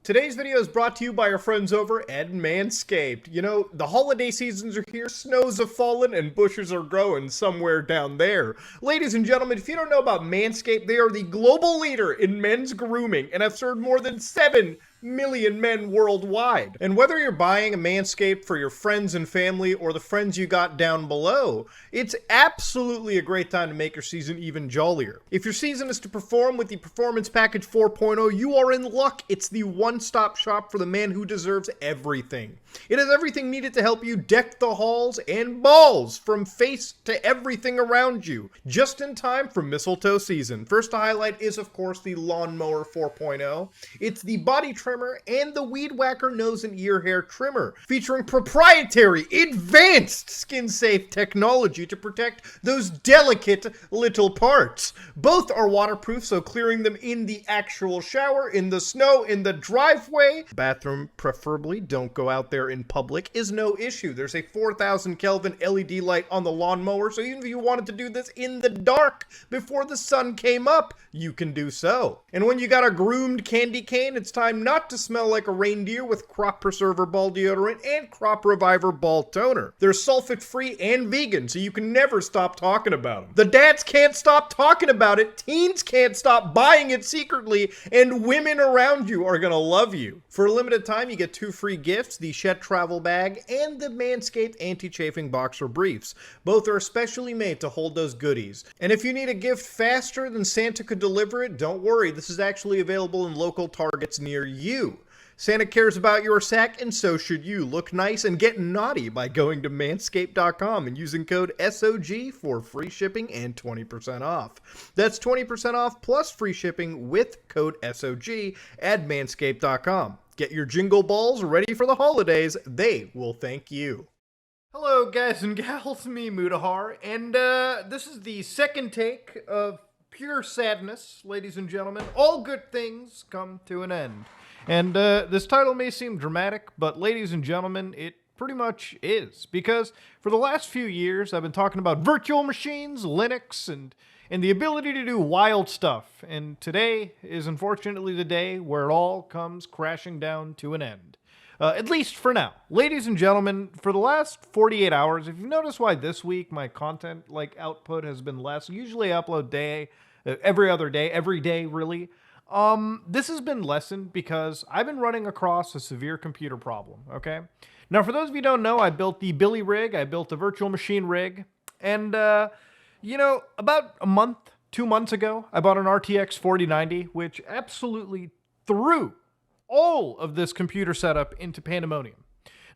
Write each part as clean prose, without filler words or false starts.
Today's video is brought to you by our friends over at Manscaped. You know, the holiday seasons are here, snows have fallen, and bushes are growing somewhere down there. Ladies and gentlemen, if you don't know about Manscaped, they are the global leader in men's grooming and have served more than 7 million men worldwide. And whether you're buying a Manscaped for your friends and family or the friends you got down below, it's absolutely a great time to make your season even jollier. If your season is to perform with the Performance Package 4.0, you are in luck. It's the one-stop shop for the man who deserves everything. It has everything needed to help you deck the halls and balls from face to everything around you, just in time for mistletoe season. First to highlight is, of course, the Lawnmower 4.0. It's the body trimmer and the Weed Whacker nose and ear hair trimmer, featuring proprietary, advanced skin-safe technology to protect those delicate little parts. Both are waterproof, so clearing them in the actual shower, in the snow, in the driveway, bathroom preferably, don't go out there in public, is no issue. There's a 4,000 Kelvin LED light on the lawnmower, so even if you wanted to do this in the dark before the sun came up, you can do so. And when you got a groomed candy cane, it's time not to smell like a reindeer with Crop Preserver Ball Deodorant and Crop Reviver Ball Toner. They're sulfate-free and vegan, so you can never stop talking about them. The dads can't stop talking about it, teens can't stop buying it secretly, and women around you are gonna love you. For a limited time, you get 2 free gifts, the Shed Travel Bag and the Manscaped Anti-Chafing Boxer Briefs. Both are especially made to hold those goodies. And if you need a gift faster than Santa could deliver it, don't worry, this is actually available in local Targets near you. Santa cares about your sack, and so should you. Look nice and get naughty by going to manscaped.com and using code SOG for free shipping and 20% off. That's 20% off plus free shipping with code SOG at manscaped.com. Get your jingle balls ready for the holidays. They will thank you. Hello, guys and gals, me Mutahar, and this is the second take of Pure Sadness, ladies and gentlemen. All good things come to an end. And this title may seem dramatic, but ladies and gentlemen, it pretty much is. Because for the last few years, I've been talking about virtual machines, Linux, and the ability to do wild stuff. And today is unfortunately the day where it all comes crashing down to an end. At least for now. Ladies and gentlemen, for the last 48 hours, if you've noticed why this week my content output has been less, usually I upload every other day, every day really. This has been lessened because I've been running across a severe computer problem, okay? Now, for those of you who don't know, I built the Billy rig, I built a virtual machine rig, and, you know, about 2 months ago, I bought an RTX 4090, which absolutely threw all of this computer setup into pandemonium.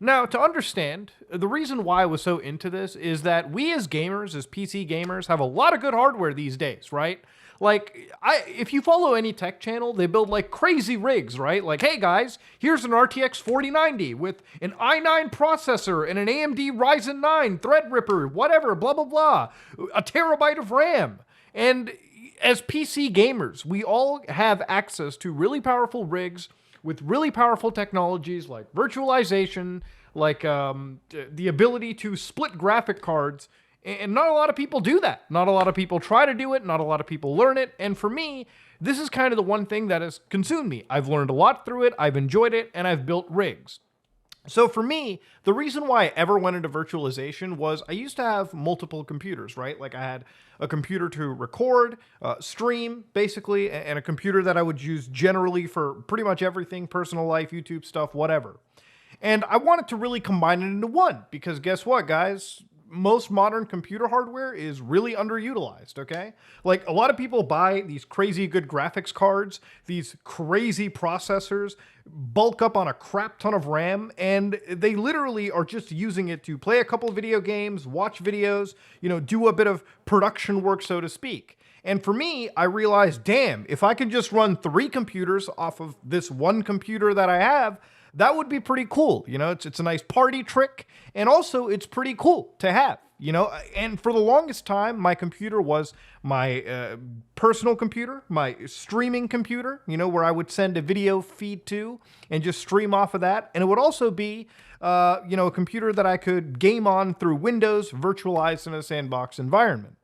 Now, to understand, the reason why I was so into this is that we as gamers, as PC gamers, have a lot of good hardware these days, right? If you follow any tech channel, they build crazy rigs, right? Like, hey guys, here's an RTX 4090 with an i9 processor and an AMD Ryzen 9 Threadripper, whatever, blah, blah, blah, a terabyte of RAM. And as PC gamers, we all have access to really powerful rigs with really powerful technologies like virtualization, the ability to split graphic cards. And not a lot of people do that. Not a lot of people try to do it. Not a lot of people learn it. And for me, this is kind of the one thing that has consumed me. I've learned a lot through it. I've enjoyed it. And I've built rigs. So for me, the reason why I ever went into virtualization was I used to have multiple computers, right? Like I had a computer to record, stream, basically, and a computer that I would use generally for pretty much everything, personal life, YouTube stuff, whatever. And I wanted to really combine it into one because guess what, guys? Most modern computer hardware is really underutilized, okay? Like, a lot of people buy these crazy good graphics cards, these crazy processors, bulk up on a crap ton of RAM, and they literally are just using it to play a couple video games, watch videos, you know, do a bit of production work, so to speak. And for me, I realized, damn, if I could just run 3 computers off of this one computer that I have, that would be pretty cool. You know, it's a nice party trick, and also it's pretty cool to have, you know. And for the longest time, my computer was my personal computer, my streaming computer, you know, where I would send a video feed to and just stream off of that. And it would also be, you know, a computer that I could game on through Windows, virtualized in a sandbox environment.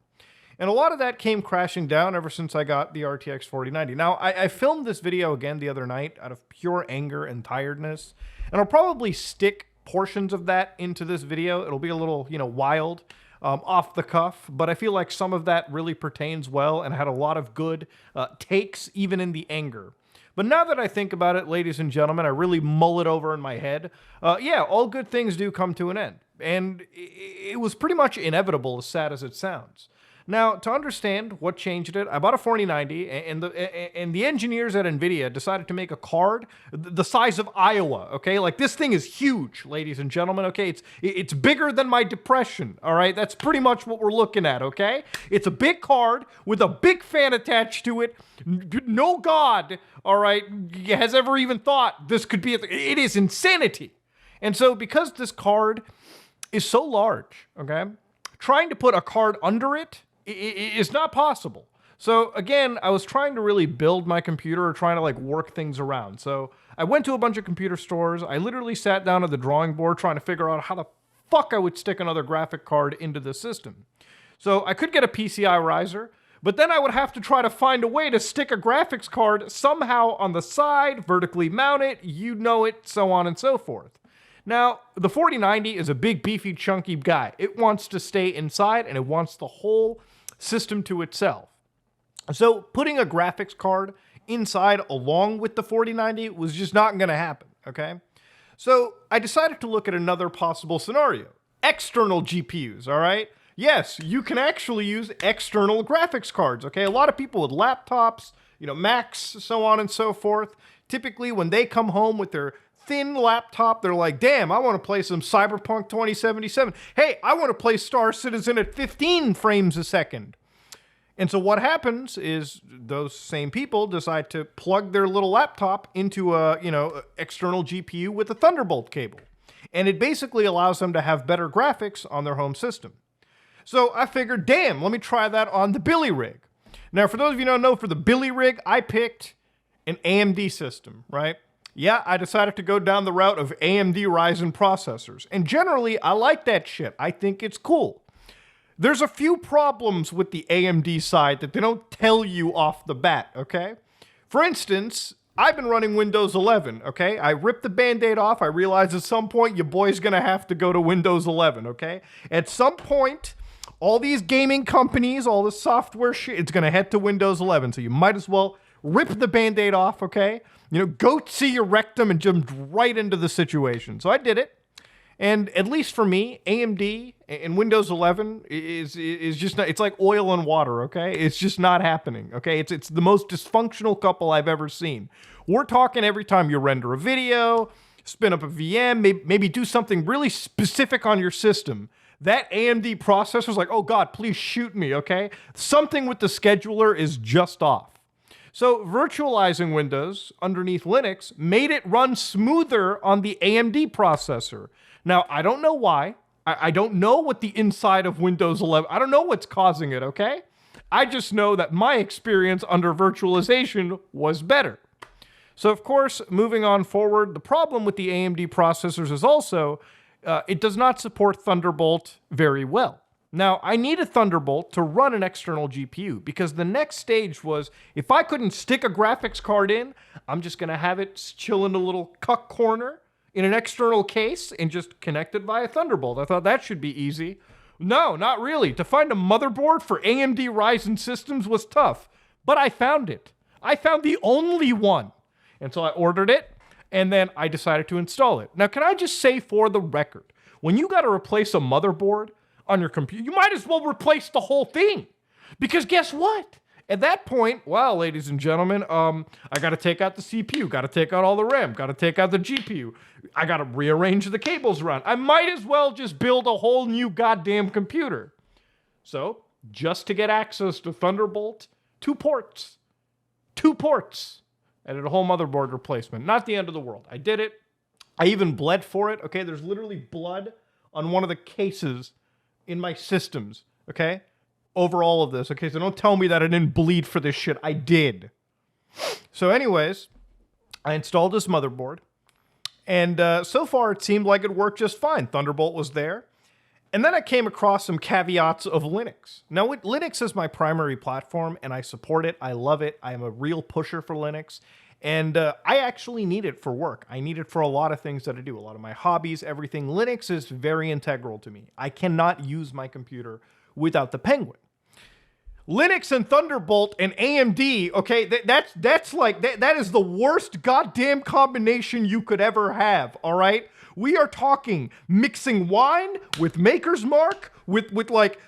And a lot of that came crashing down ever since I got the RTX 4090. Now, I filmed this video again the other night out of pure anger and tiredness, and I'll probably stick portions of that into this video. It'll be a little, wild, off the cuff, but I feel like some of that really pertains well and had a lot of good takes, even in the anger. But now that I think about it, ladies and gentlemen, I really mull it over in my head. Yeah, all good things do come to an end. And it was pretty much inevitable, as sad as it sounds. Now, to understand what changed it, I bought a 4090, and the engineers at NVIDIA decided to make a card the size of Iowa, okay? Like, this thing is huge, ladies and gentlemen, okay? It's bigger than my depression, all right? That's pretty much what we're looking at, okay? It's a big card with a big fan attached to it. No God, all right, has ever even thought this could be it is insanity. And so, because this card is so large, okay, trying to put a card under it is not possible. So again, I was trying to really build my computer or trying to like work things around. So I went to a bunch of computer stores. I literally sat down at the drawing board trying to figure out how the fuck I would stick another graphic card into the system. So I could get a PCI riser, but then I would have to try to find a way to stick a graphics card somehow on the side, vertically mount it, you know it, so on and so forth. Now, the 4090 is a big, beefy, chunky guy. It wants to stay inside, and it wants the whole system to itself. So putting a graphics card inside along with the 4090 was just not going to happen, okay? So I decided to look at another possible scenario. External GPUs, all right? Yes, you can actually use external graphics cards, okay? A lot of people with laptops, Macs, so on and so forth, typically when they come home with their thin laptop, they're like, damn, I want to play some Cyberpunk 2077. Hey, I want to play Star Citizen at 15 frames a second. And so what happens is those same people decide to plug their little laptop into a, external GPU with a Thunderbolt cable. And it basically allows them to have better graphics on their home system. So I figured, damn, let me try that on the Billy Rig. Now, for those of you who don't know, for the Billy Rig, I picked an AMD system, right? Yeah, I decided to go down the route of AMD Ryzen processors. And generally, I like that shit. I think it's cool. There's a few problems with the AMD side that they don't tell you off the bat, okay? For instance, I've been running Windows 11, okay? I ripped the Band-Aid off. I realized at some point your boy's gonna have to go to Windows 11, okay? At some point, all these gaming companies, all the software shit, it's gonna head to Windows 11. So you might as well rip the Band-Aid off, okay? Go see your rectum and jump right into the situation. So I did it. And at least for me, AMD and Windows 11 is just not, it's like oil and water, okay? It's just not happening, okay? It's the most dysfunctional couple I've ever seen. We're talking every time you render a video, spin up a VM, maybe do something really specific on your system. That AMD processor's like, oh God, please shoot me, okay? Something with the scheduler is just off. So virtualizing Windows underneath Linux made it run smoother on the AMD processor. Now, I don't know why. I don't know what the inside of Windows 11, I don't know what's causing it, okay? I just know that my experience under virtualization was better. So of course, moving on forward, the problem with the AMD processors is also, it does not support Thunderbolt very well. Now, I need a Thunderbolt to run an external GPU because the next stage was, if I couldn't stick a graphics card in, I'm just going to have it chill in a little cuck corner in an external case and just connect it via Thunderbolt. I thought that should be easy. No, not really. To find a motherboard for AMD Ryzen systems was tough, but I found it. I found the only one. And so I ordered it, and then I decided to install it. Now, can I just say for the record, when you got to replace a motherboard on your computer, you might as well replace the whole thing. Because guess what? At that point, well, ladies and gentlemen, I got to take out the CPU, got to take out all the RAM, got to take out the GPU. I got to rearrange the cables around. I might as well just build a whole new goddamn computer. So, just to get access to Thunderbolt, 2 ports. 2 ports. I did a whole motherboard replacement. Not the end of the world. I did it. I even bled for it. Okay, there's literally blood on one of the cases in my systems, okay? Over all of this, okay? So don't tell me that I didn't bleed for this shit. I did. So anyways, I installed this motherboard, and so far it seemed like it worked just fine. Thunderbolt was there, And then I came across some caveats of Linux. Now, Linux is my primary platform, and I support it. I love it. I am a real pusher for Linux. And I actually need it for work. I need it for a lot of things that I do, a lot of my hobbies, everything. Linux is very integral to me. I cannot use my computer without the Penguin. Linux and Thunderbolt and AMD, okay, that is the worst goddamn combination you could ever have, all right? We are talking mixing wine with Maker's Mark, with like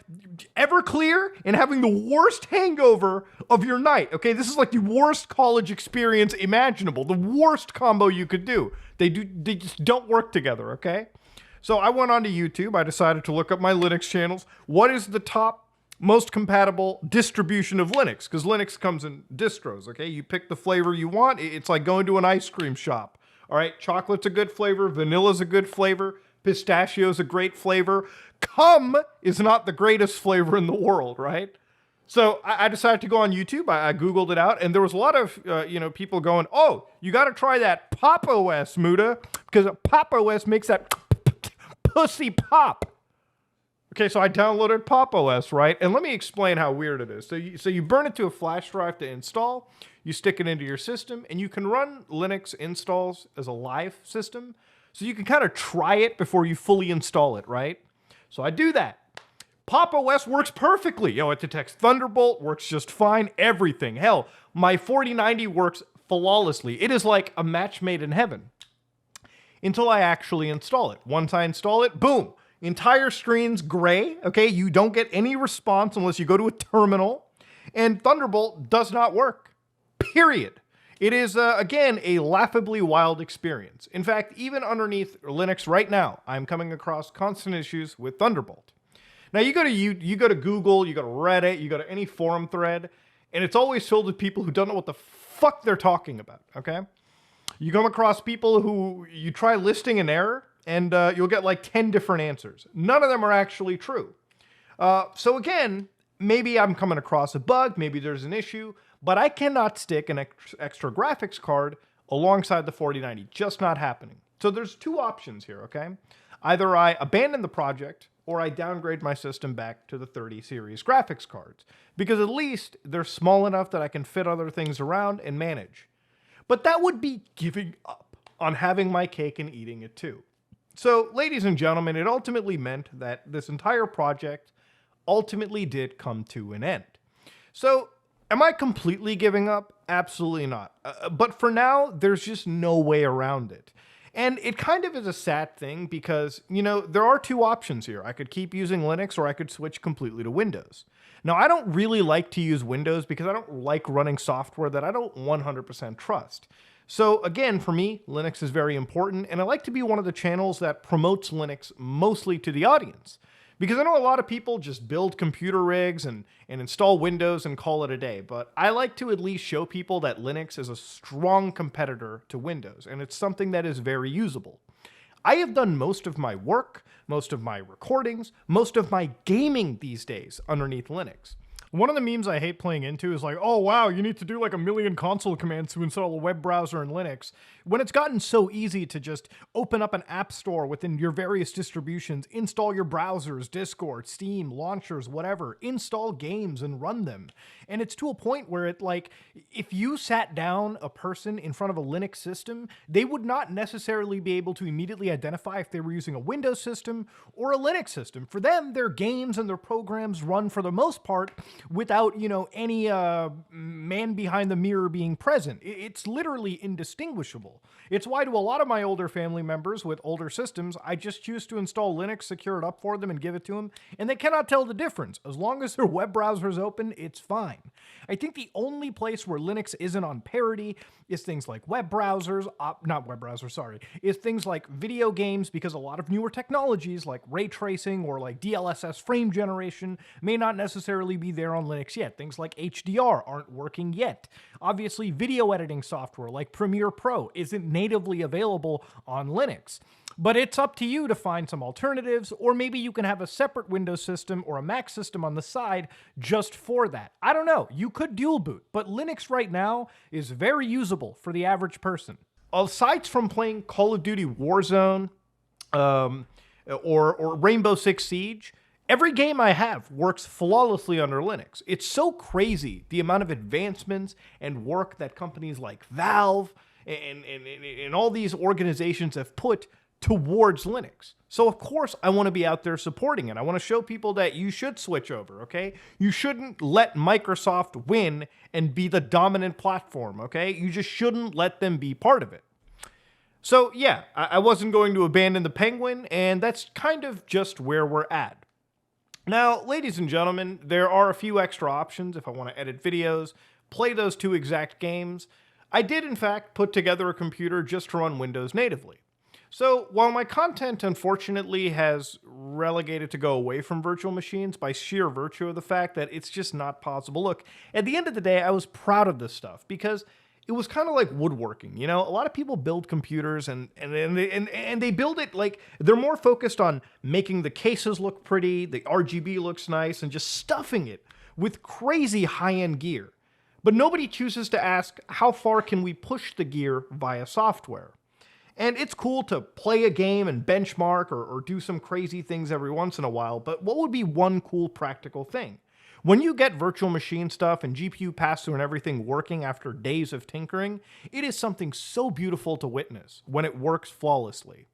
Everclear, and having the worst hangover of your night, okay? This is like the worst college experience imaginable, the worst combo you could do. They just don't work together, okay? So I went onto YouTube, I decided to look up my Linux channels. What is the top most compatible distribution of Linux? Because Linux comes in distros, okay? You pick the flavor you want. It's like going to an ice cream shop. All right, chocolate's a good flavor, vanilla's a good flavor, pistachio's a great flavor. Cum is not the greatest flavor in the world, right? So I decided to go on YouTube. I Googled it out, and there was a lot of people going, "Oh, you got to try that Pop OS, Muda, because Pop OS makes that pussy pop." Okay, so I downloaded Pop OS, right? And let me explain how weird it is. So you burn it to a flash drive to install, you stick it into your system, and you can run Linux installs as a live system. So you can kind of try it before you fully install it, right? So I do that. Pop OS works perfectly. It detects Thunderbolt, works just fine, everything. Hell, my 4090 works flawlessly. It is like a match made in heaven. Until I actually install it. Once I install it, boom. Entire screen's gray, okay? You don't get any response unless you go to a terminal. And Thunderbolt does not work, period. It is, again, a laughably wild experience. In fact, even underneath Linux right now, I'm coming across constant issues with Thunderbolt. Now, you go to Google, you go to Reddit, you go to any forum thread, and it's always filled with people who don't know what the fuck they're talking about, okay? You come across people who you try listing an error, and you'll get like 10 different answers. None of them are actually true. So again, maybe I'm coming across a bug, maybe there's an issue, but I cannot stick an extra graphics card alongside the 4090. Just not happening. So there's two options here, okay? Either I abandon the project, or I downgrade my system back to the 30 series graphics cards, because at least they're small enough that I can fit other things around and manage. But that would be giving up on having my cake and eating it too. So, ladies and gentlemen, it ultimately meant that this entire project ultimately did come to an end. So, am I completely giving up? Absolutely not. But for now, there's just no way around it. And it kind of is a sad thing because, there are two options here. I could keep using Linux or I could switch completely to Windows. Now, I don't really like to use Windows because I don't like running software that I don't 100% trust. So again, for me, Linux is very important, and I like to be one of the channels that promotes Linux mostly to the audience. Because I know a lot of people just build computer rigs and install Windows and call it a day, but I like to at least show people that Linux is a strong competitor to Windows, and it's something that is very usable. I have done most of my work, most of my recordings, most of my gaming these days underneath Linux. One of the memes I hate playing into is like, oh wow, you need to do like a million console commands to install a web browser in Linux, when it's gotten so easy to just open up an app store within your various distributions, install your browsers, Discord, Steam, launchers, whatever, install games and run them. And it's to a point where if you sat down a person in front of a Linux system, they would not necessarily be able to immediately identify if they were using a Windows system or a Linux system. For them, their games and their programs run for the most part without, any man behind the mirror being present. It's literally indistinguishable. It's why to a lot of my older family members with older systems, I just choose to install Linux, secure it up for them, and give it to them, and they cannot tell the difference. As long as their web browser is open, it's fine. I think the only place where Linux isn't on parity is things like is things like video games, because a lot of newer technologies like ray tracing or like DLSS frame generation may not necessarily be there on Linux yet. Things like HDR aren't working yet. Obviously, video editing software like Premiere Pro isn't natively available on Linux. But it's up to you to find some alternatives, or maybe you can have a separate Windows system or a Mac system on the side just for that. I don't know. You could dual boot, but Linux right now is very usable for the average person. Aside from playing Call of Duty Warzone, or Rainbow Six Siege. Every game I have works flawlessly under Linux. It's so crazy the amount of advancements and work that companies like Valve and all these organizations have put towards Linux. So of course I want to be out there supporting it. I want to show people that you should switch over, okay? You shouldn't let Microsoft win and be the dominant platform, okay? You just shouldn't let them be part of it. So yeah, I wasn't going to abandon the Penguin, and that's kind of just where we're at. Now, ladies and gentlemen, there are a few extra options if I want to edit videos, play those two exact games. I did, in fact, put together a computer just to run Windows natively. So, while my content, unfortunately, has relegated to go away from virtual machines by sheer virtue of the fact that it's just not possible. Look, at the end of the day, I was proud of this stuff because it was kind of like woodworking, you know? A lot of people build computers and they build it like they're more focused on making the cases look pretty, the RGB looks nice, and just stuffing it with crazy high-end gear. But nobody chooses to ask, how far can we push the gear via software? And it's cool to play a game and benchmark or do some crazy things every once in a while, but what would be one cool practical thing? When you get virtual machine stuff and GPU pass-through and everything working after days of tinkering, it is something so beautiful to witness when it works flawlessly.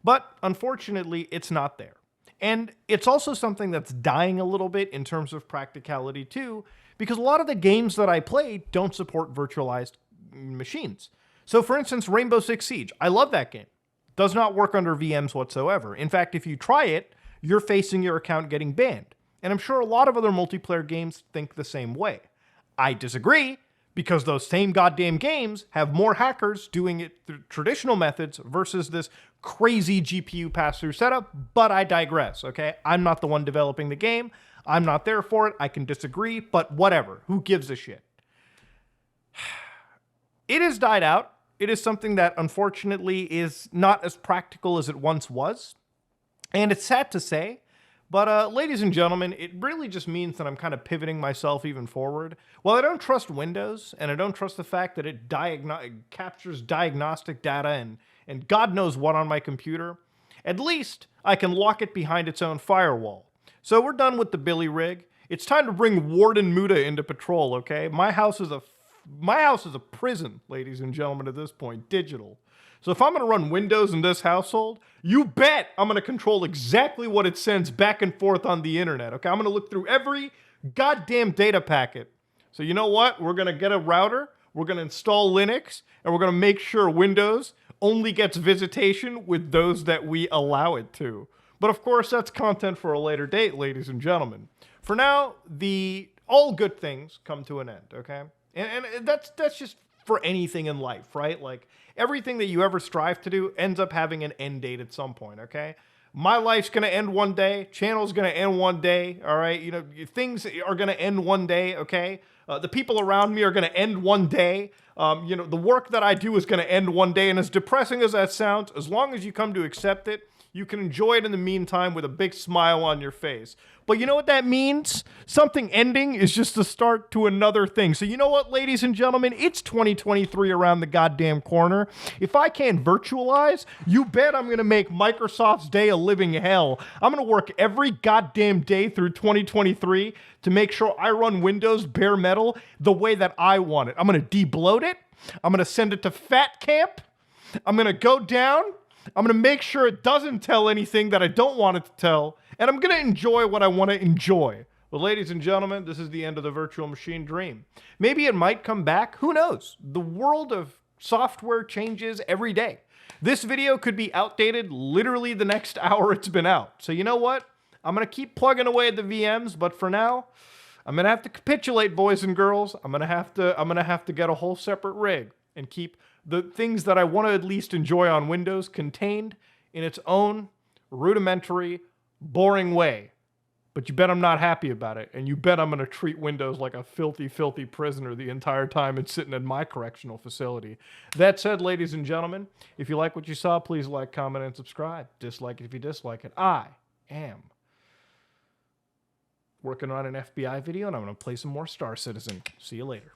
But unfortunately, it's not there. And it's also something that's dying a little bit in terms of practicality too, because a lot of the games that I play don't support virtualized machines. So for instance, Rainbow Six Siege, I love that game. Does not work under VMs whatsoever. In fact, if you try it, you're facing your account getting banned. And I'm sure a lot of other multiplayer games think the same way. I disagree, because those same goddamn games have more hackers doing it through traditional methods versus this crazy GPU pass-through setup, but I digress, okay? I'm not the one developing the game. I'm not there for it. I can disagree, but whatever. Who gives a shit? It has died out. It is something that unfortunately is not as practical as it once was. And it's sad to say, but ladies and gentlemen, it really just means that I'm kind of pivoting myself even forward. While I don't trust Windows, and I don't trust the fact that it captures diagnostic data and God knows what on my computer, at least I can lock it behind its own firewall. So we're done with the Billy rig. It's time to bring Warden Muda into patrol, okay? My house is a prison, ladies and gentlemen, at this point, digital. So if I'm going to run Windows in this household, you bet I'm going to control exactly what it sends back and forth on the internet, okay? I'm going to look through every goddamn data packet. So you know what? We're going to get a router, we're going to install Linux, and we're going to make sure Windows only gets visitation with those that we allow it to. But of course, that's content for a later date, ladies and gentlemen. For now, all good things come to an end, okay? And that's just for anything in life, right? Like, everything that you ever strive to do ends up having an end date at some point, okay? My life's gonna end one day, channel's gonna end one day, all right? You know, things are gonna end one day, okay? The people around me are gonna end one day. You know, the work that I do is gonna end one day, and as depressing as that sounds, as long as you come to accept it, you can enjoy it in the meantime with a big smile on your face. But you know what that means? Something ending is just the start to another thing. So you know what, ladies and gentlemen? It's 2023 around the goddamn corner. If I can't virtualize, you bet I'm going to make Microsoft's day a living hell. I'm going to work every goddamn day through 2023 to make sure I run Windows bare metal the way that I want it. I'm going to de-bloat it. I'm going to send it to Fat Camp. I'm going to go down. I'm going to make sure it doesn't tell anything that I don't want it to tell, and I'm going to enjoy what I want to enjoy. Well, ladies and gentlemen, this is the end of the virtual machine dream. Maybe it might come back. Who knows? The world of software changes every day. This video could be outdated literally the next hour it's been out. So you know what? I'm going to keep plugging away at the VMs, but for now, I'm going to have to capitulate, boys and girls. I'm going to have to get a whole separate rig and keep the things that I want to at least enjoy on Windows contained in its own rudimentary, boring way. But you bet I'm not happy about it, and you bet I'm going to treat Windows like a filthy, filthy prisoner the entire time it's sitting in my correctional facility. That said, ladies and gentlemen, if you like what you saw, please like, comment, and subscribe. Dislike it if you dislike it. I am working on an FBI video, and I'm going to play some more Star Citizen. See you later.